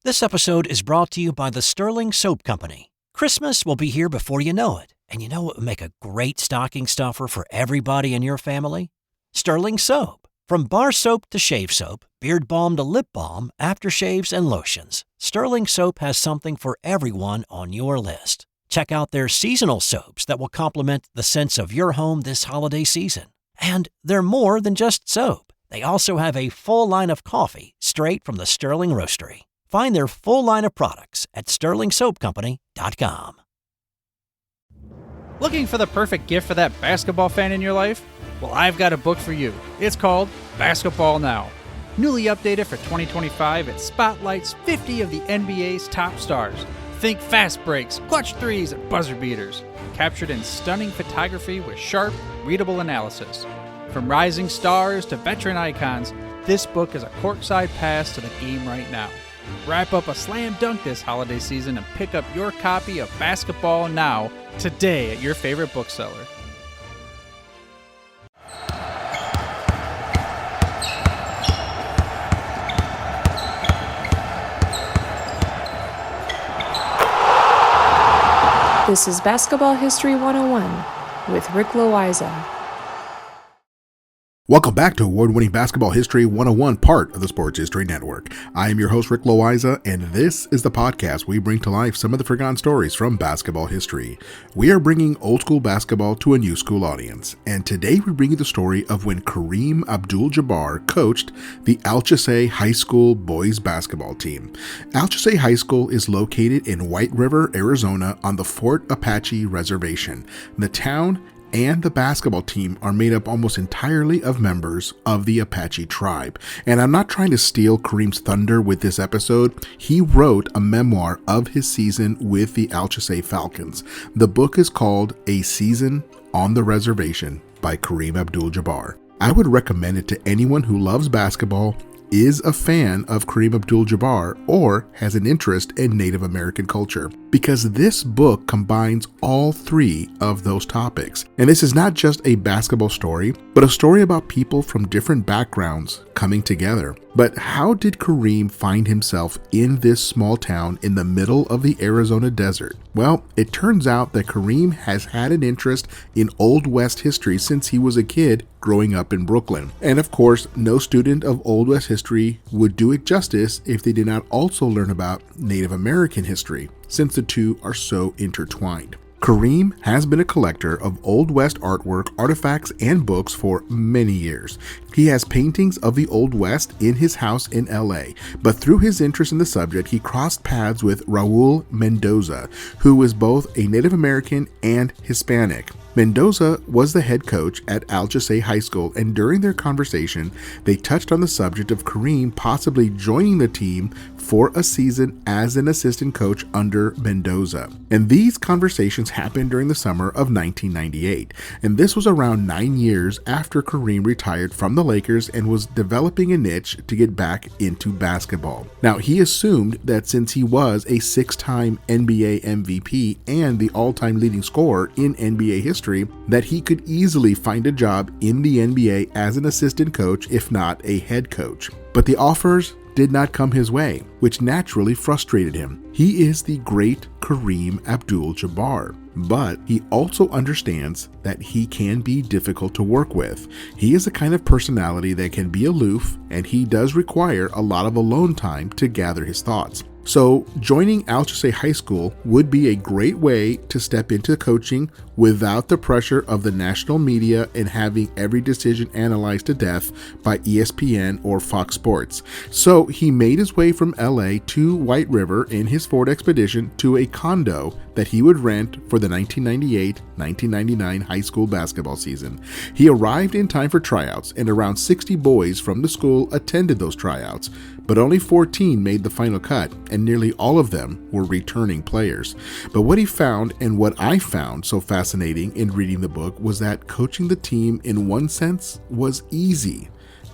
This episode is brought to you by the Sterling Soap Company. Christmas will be here before you know it, and you know what would make a great stocking stuffer for everybody in your family? Sterling Soap. From bar soap to shave soap, beard balm to lip balm, aftershaves and lotions, Sterling Soap has something for everyone on your list. Check out their seasonal soaps that will complement the scents of your home this holiday season. And they're more than just soap. They also have a full line of coffee straight from the Sterling Roastery. Find their full line of products at sterlingsoapcompany.com. Looking for the perfect gift for that basketball fan in your life? Well, I've got a book for you. It's called Basketball Now. Newly updated for 2025, it spotlights 50 of the NBA's top stars. Think fast breaks, clutch threes, and buzzer beaters. Captured in stunning photography with sharp, readable analysis. From rising stars to veteran icons, this book is a courtside pass to the game right now. Wrap up a slam dunk this holiday season and pick up your copy of Basketball Now today at your favorite bookseller. This is Basketball History 101 with Rick Loayza. Welcome back to Award-winning Basketball History 101, part of the Sports History Network. I am your host, Rick Loayza, and this is the podcast where we bring to life some of the forgotten stories from basketball history. We are bringing old school basketball to a new school audience, and today we bring you the story of when Kareem Abdul-Jabber coached the Alchesay High School boys basketball team. Alchesay High School is located in White River, Arizona on the Fort Apache Reservation. The town and the basketball team are made up almost entirely of members of the Apache tribe. And I'm not trying to steal Kareem's thunder with this episode. He wrote a memoir of his season with the Alchesay Falcons. The book is called A Season on the Reservation by Kareem Abdul-Jabber. I would recommend it to anyone who loves basketball, is a fan of Kareem Abdul-Jabber, or has an interest in Native American culture, because this book combines all three of those topics. And this is not just a basketball story, but a story about people from different backgrounds coming together. But how did Kareem find himself in this small town in the middle of the Arizona desert? Well, it turns out that Kareem has had an interest in Old West history since he was a kid growing up in Brooklyn. And of course, no student of Old West history would do it justice if they did not also learn about Native American history, since the two are so intertwined. Kareem has been a collector of Old West artwork, artifacts, and books for many years. He has paintings of the Old West in his house in LA, but through his interest in the subject, he crossed paths with Raul Mendoza, who was both a Native American and Hispanic. Mendoza was the head coach at Alchesay High School, and during their conversation, they touched on the subject of Kareem possibly joining the team for a season as an assistant coach under Mendoza. And these conversations happened during the summer of 1998, and this was around 9 years after Kareem retired from the Lakers and was developing a niche to get back into basketball. Now, he assumed that since he was a 6-time NBA MVP and the all-time leading scorer in NBA history, that he could easily find a job in the NBA as an assistant coach, if not a head coach. But the offers did not come his way, which naturally frustrated him. He is the great Kareem Abdul-Jabber, but he also understands that he can be difficult to work with. He is the kind of personality that can be aloof, and he does require a lot of alone time to gather his thoughts. So joining Alchesay High School would be a great way to step into coaching without the pressure of the national media and having every decision analyzed to death by ESPN or Fox Sports. So he made his way from LA to White River in his Ford Expedition to a condo that he would rent for the 1998-1999 high school basketball season. He arrived in time for tryouts, and around 60 boys from the school attended those tryouts, but only 14 made the final cut, and nearly all of them were returning players. But what he found, and what I found so fascinating in reading the book, was that coaching the team in one sense was easy,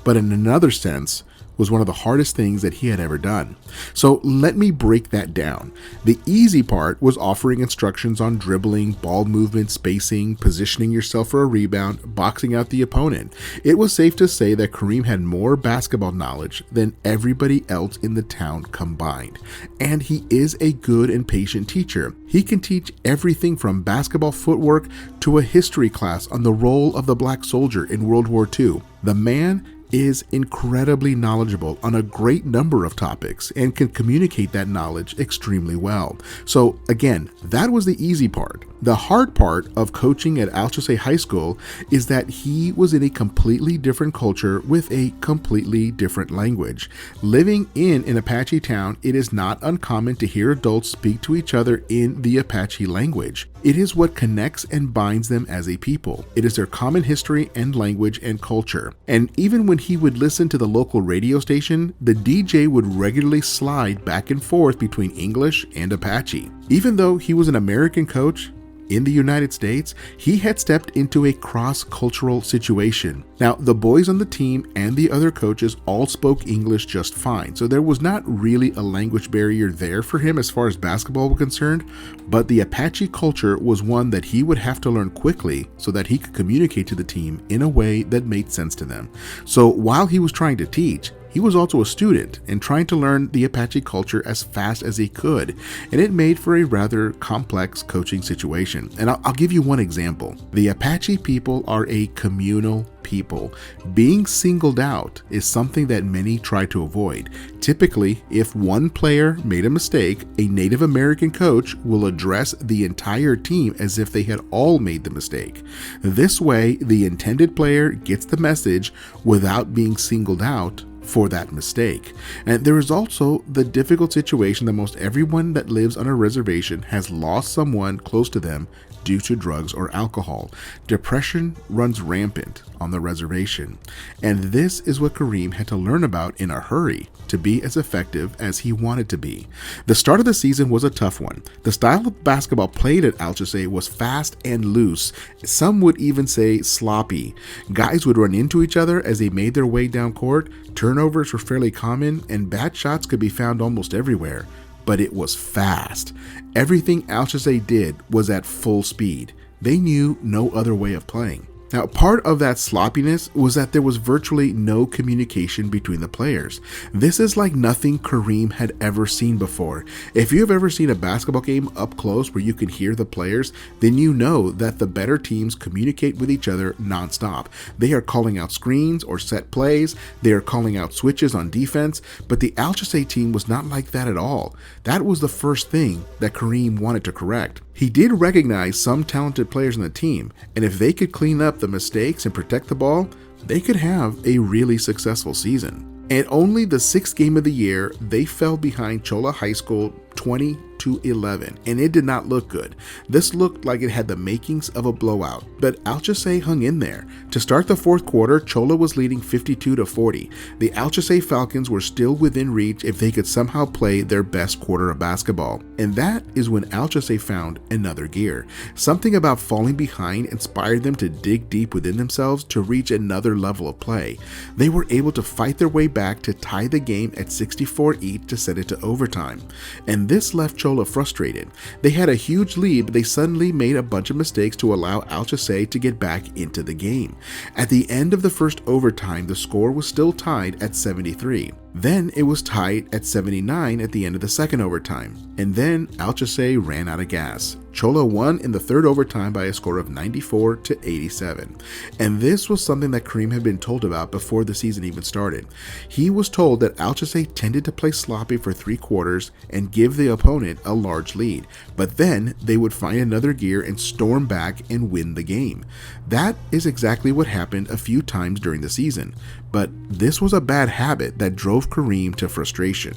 but in another sense was one of the hardest things that he had ever done. So let me break that down. The easy part was offering instructions on dribbling, ball movement, spacing, positioning yourself for a rebound, boxing out the opponent. It was safe to say that Kareem had more basketball knowledge than everybody else in the town combined. And he is a good and patient teacher. He can teach everything from basketball footwork to a history class on the role of the black soldier in World War II. The man is incredibly knowledgeable on a great number of topics and can communicate that knowledge extremely well. So again, that was the easy part. The hard part of coaching at Alchesay High School is that he was in a completely different culture with a completely different language. Living in an Apache town, it is not uncommon to hear adults speak to each other in the Apache language. It is what connects and binds them as a people. It is their common history and language and culture. And even when he would listen to the local radio station, the DJ would regularly slide back and forth between English and Apache. Even though he was an American coach in the United States, he had stepped into a cross-cultural situation. Now, the boys on the team and the other coaches all spoke English just fine, so there was not really a language barrier there for him as far as basketball was concerned, but the Apache culture was one that he would have to learn quickly so that he could communicate to the team in a way that made sense to them. So while he was trying to teach, he was also a student and trying to learn the Apache culture as fast as he could, and it made for a rather complex coaching situation. And I'll give you one example. The Apache people are a communal people. Being singled out is something that many try to avoid. Typically, if one player made a mistake, a Native American coach will address the entire team as if they had all made the mistake. This way, the intended player gets the message without being singled out for that mistake. And there is also the difficult situation that most everyone that lives on a reservation has lost someone close to them due to drugs or alcohol. Depression runs rampant on the reservation, and this is what Kareem had to learn about in a hurry to be as effective as he wanted to be. The start of the season was a tough one. The style of basketball played at Alchesay was fast and loose. Some would even say sloppy. Guys would run into each other as they made their way down court. Turnovers were fairly common, and bad shots could be found almost everywhere. But it was fast. Everything Alchesay did was at full speed. They knew no other way of playing. Now, part of that sloppiness was that there was virtually no communication between the players. This is like nothing Kareem had ever seen before. If you have ever seen a basketball game up close where you can hear the players, then you know that the better teams communicate with each other nonstop. They are calling out screens or set plays. They are calling out switches on defense, but the Alchesay team was not like that at all. That was the first thing that Kareem wanted to correct. He did recognize some talented players on the team, and if they could clean up the mistakes and protect the ball, they could have a really successful season. And only the sixth game of the year, they fell behind Cholla High School 20-11, and it did not look good. This looked like it had the makings of a blowout, but Alchesay hung in there. To start the fourth quarter, Cholla was leading 52-40. The Alchesay Falcons were still within reach if they could somehow play their best quarter of basketball. And that is when Alchesay found another gear. Something about falling behind inspired them to dig deep within themselves to reach another level of play. They were able to fight their way back to tie the game at 64 each to send it to overtime. And this left Cholla frustrated. They had a huge lead, but they suddenly made a bunch of mistakes to allow Alchesay to get back into the game. At the end of the first overtime, the score was still tied at 73. Then it was tied at 79 at the end of the second overtime. And then Alchesay ran out of gas. Cholla won in the third overtime by a score of 94-87. And this was something that Kareem had been told about before the season even started. He was told that Alchesay tended to play sloppy for 3 quarters and give the opponent a large lead, but then they would find another gear and storm back and win the game. That is exactly what happened a few times during the season, but this was a bad habit that drove Kareem to frustration.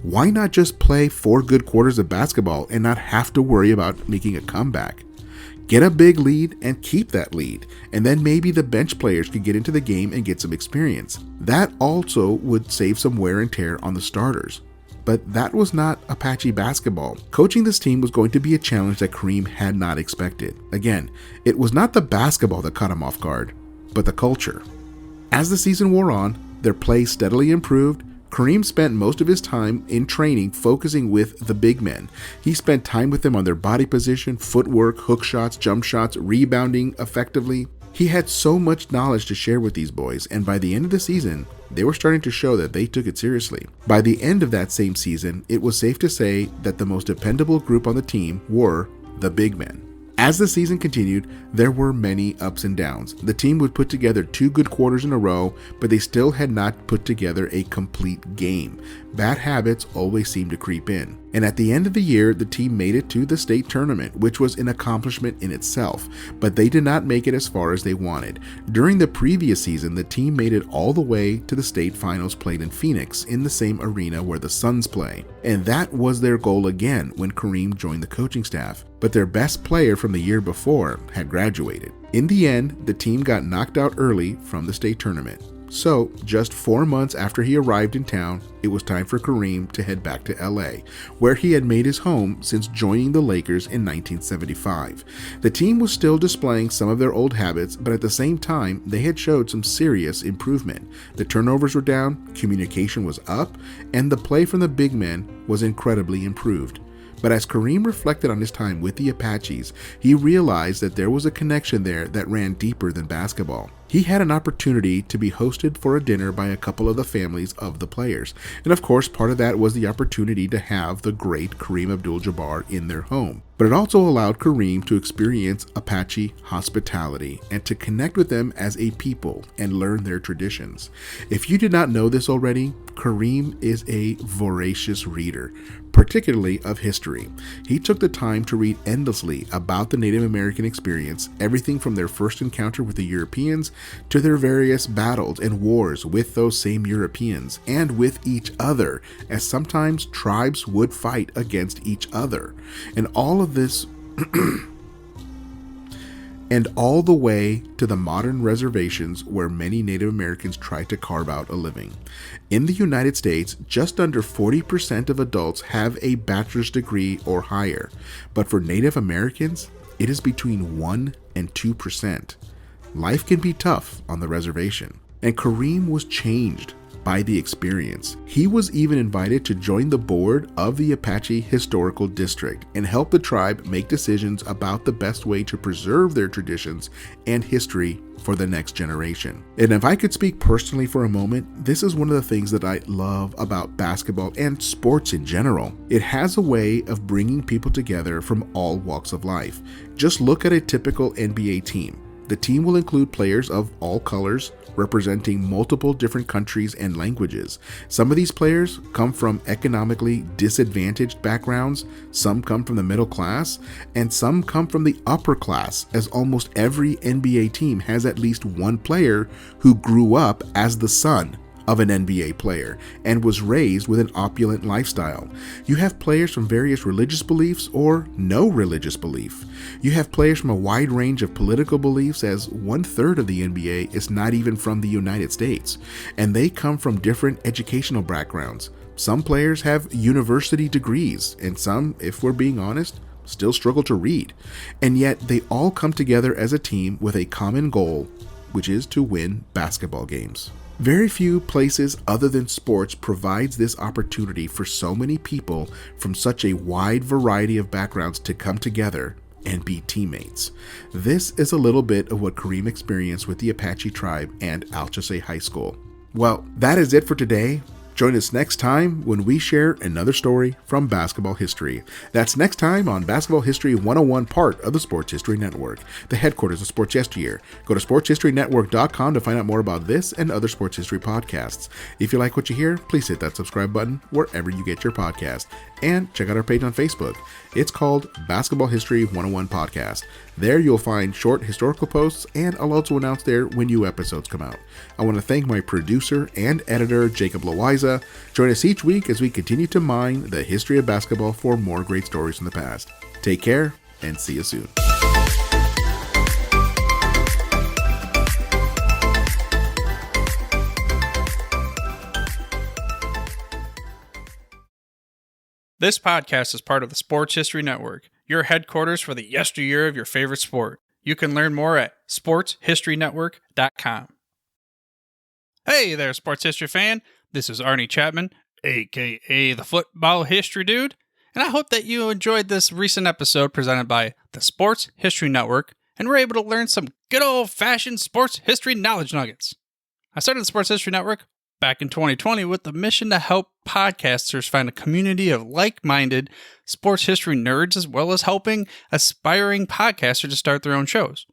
Why not just play 4 good quarters of basketball and not have to worry about making a comeback? Get a big lead and keep that lead, and then maybe the bench players could get into the game and get some experience. That also would save some wear and tear on the starters. But that was not Apache basketball. Coaching this team was going to be a challenge that Kareem had not expected. Again, it was not the basketball that caught him off guard, but the culture. As the season wore on, Their play steadily improved. Kareem spent most of his time in training focusing with the big men. He spent time with them on their body position, footwork, hook shots, jump shots, rebounding effectively. He had so much knowledge to share with these boys, and by the end of the season, they were starting to show that they took it seriously. By the end of that same season, it was safe to say that the most dependable group on the team were the big men. As the season continued, there were many ups and downs. The team would put together 2 good quarters in a row, but they still had not put together a complete game. Bad habits always seemed to creep in. And at the end of the year, the team made it to the state tournament, which was an accomplishment in itself, but they did not make it as far as they wanted. During the previous season, the team made it all the way to the state finals played in Phoenix, in the same arena where the Suns play. And that was their goal again when Kareem joined the coaching staff. But their best player from the year before had graduated. In the end, the team got knocked out early from the state tournament. So, just 4 months after he arrived in town, it was time for Kareem to head back to LA, where he had made his home since joining the Lakers in 1975. The team was still displaying some of their old habits, but at the same time, they had showed some serious improvement. The turnovers were down, communication was up, and the play from the big men was incredibly improved. But as Kareem reflected on his time with the Apaches, he realized that there was a connection there that ran deeper than basketball. He had an opportunity to be hosted for a dinner by a couple of the families of the players. And of course, part of that was the opportunity to have the great Kareem Abdul-Jabber in their home. But it also allowed Kareem to experience Apache hospitality and to connect with them as a people and learn their traditions. If you did not know this already, Kareem is a voracious reader, particularly of history. He took the time to read endlessly about the Native American experience, everything from their first encounter with the Europeans to their various battles and wars with those same Europeans and with each other, as sometimes tribes would fight against each other. And all of this and all the way to the modern reservations where many Native Americans try to carve out a living. In the United States, just under 40% of adults have a bachelor's degree or higher, but for Native Americans, it is between 1 and 2%. Life can be tough on the reservation, and Kareem was changed by the experience. He was even invited to join the board of the Apache Historical District and help the tribe make decisions about the best way to preserve their traditions and history for the next generation. And if I could speak personally for a moment, this is one of the things that I love about basketball and sports in general. It has a way of bringing people together from all walks of life. Just look at a typical NBA team. The team will include players of all colors, representing multiple different countries and languages. Some of these players come from economically disadvantaged backgrounds, some come from the middle class, and some come from the upper class, as almost every NBA team has at least one player who grew up as the son of an NBA player and was raised with an opulent lifestyle. You have players from various religious beliefs or no religious belief. You have players from a wide range of political beliefs, as 1/3 of the NBA is not even from the United States, and they come from different educational backgrounds. Some players have university degrees, and some, if we're being honest, still struggle to read. And yet they all come together as a team with a common goal, which is to win basketball games. Very few places other than sports provides this opportunity for so many people from such a wide variety of backgrounds to come together and be teammates. This is a little bit of what Kareem experienced with the Apache tribe and Alchesay High School. Well, that is it for today. Join us next time when we share another story from basketball history. That's next time on Basketball History 101, part of the Sports History Network, the headquarters of Sports Yesteryear. Go to sportshistorynetwork.com to find out more about this and other sports history podcasts. If you like what you hear, please hit that subscribe button wherever you get your podcast. And check out our page on Facebook. It's called Basketball History 101 Podcast. There you'll find short historical posts, and I'll also announce there when new episodes come out. I want to thank my producer and editor, Jacob Loayza. Join us each week as we continue to mine the history of basketball for more great stories from the past. Take care, and see you soon. This podcast is part of the Sports History Network, your headquarters for the yesteryear of your favorite sport. You can learn more at sportshistorynetwork.com. Hey there, sports history fan. This is Arnie Chapman, aka the Football History Dude, and I hope that you enjoyed this recent episode presented by the Sports History Network and were able to learn some good old-fashioned sports history knowledge nuggets. I started the Sports History Network back in 2020 with the mission to help podcasters find a community of like-minded sports history nerds, as well as helping aspiring podcasters to start their own shows.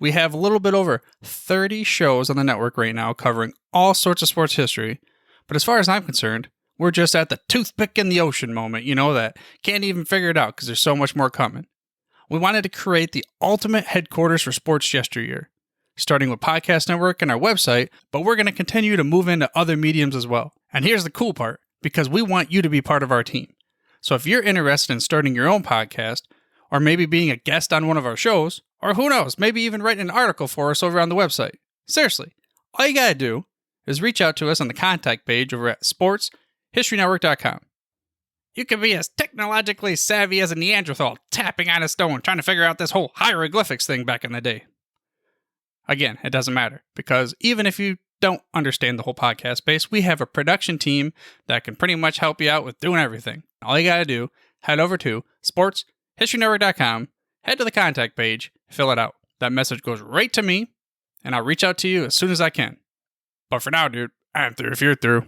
We have a little bit over 30 shows on the network right now covering all sorts of sports history, but as far as I'm concerned, we're just at the toothpick in the ocean moment, that can't even figure it out because there's so much more coming. We wanted to create the ultimate headquarters for sports yesteryear, starting with Podcast Network and our website, but we're going to continue to move into other mediums as well. And here's the cool part, because we want you to be part of our team. So if you're interested in starting your own podcast, or maybe being a guest on one of our shows, or who knows, maybe even writing an article for us over on the website. Seriously, all you gotta do is reach out to us on the contact page over at sportshistorynetwork.com. You can be as technologically savvy as a Neanderthal tapping on a stone trying to figure out this whole hieroglyphics thing back in the day. Again, it doesn't matter, because even if you don't understand the whole podcast space, we have a production team that can pretty much help you out with doing everything. All you gotta do, head over to sportshistorynetwork.com, head to the contact page, fill it out. That message goes right to me, and I'll reach out to you as soon as I can. But for now, dude, I'm through if you're through.